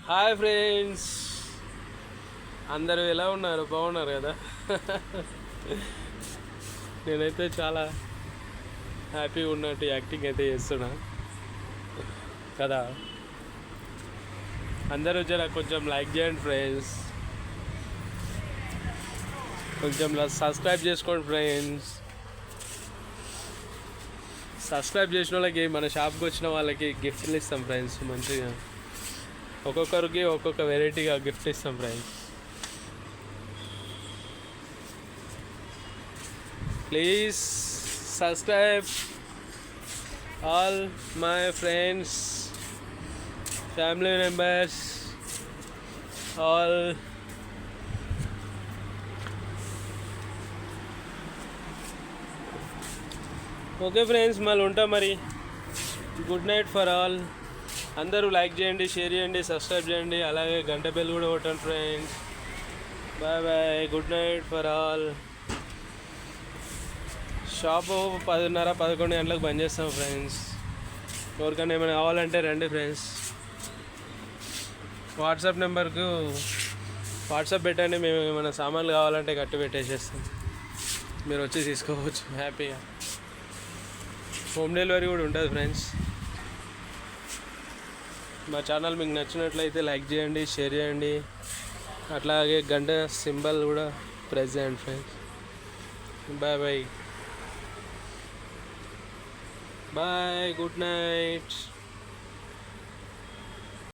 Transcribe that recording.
Hi friends, అందరూ ఎలా ఉన్నారు? బాగున్నారు కదా? నేనైతే చాలా హ్యాపీగా ఉన్నట్టు యాక్టింగ్ అయితే చేస్తున్నా కదా. అందరూ జర కొంచెం లైక్ చేయండి ఫ్రెండ్స్, కొంచెం సబ్స్క్రైబ్ చేసుకోండి ఫ్రెండ్స్. సబ్స్క్రైబ్ చేసిన వాళ్ళకి మన షాప్కి వచ్చిన వాళ్ళకి గిఫ్ట్లు ఇస్తాం ఫ్రెండ్స్. మంచిగా ఒక్కొక్కరికి ఒక్కొక్క వెరైటీగా గిఫ్ట్ ఇస్తాం friends. Please subscribe all my friends, family members, all. Okay friends, మళ్ళీ ఉంటాం మరి. Good night for all. అందరూ లైక్ చేయండి, షేర్ చేయండి, సబ్స్క్రైబ్ చేయండి, అలాగే గంట బెల్ కూడా కొట్టండి friends. Bye bye, good night for all. Shop 10:30, 11 గంటలకు బంద్ చేస్తాం ఫ్రెండ్స్. ఎవరికైనా ఏమైనా కావాలంటే రండి ఫ్రెండ్స్. వాట్సాప్ నెంబర్కు వాట్సాప్ పెట్టండి, మేము ఏమైనా సామాన్లు కావాలంటే కట్టి పెట్టేసేస్తాం. మీరు వచ్చి తీసుకోవచ్చు హ్యాపీగా. హోమ్ డెలివరీ కూడా ఉంటుంది ఫ్రెండ్స్. మా ఛానల్ మీకు నచ్చినట్లయితే లైక్ చేయండి, షేర్ చేయండి, అట్లాగే గంట సింబల్ కూడా ప్రెస్ చేయండి friends. Bye bye bye, good night.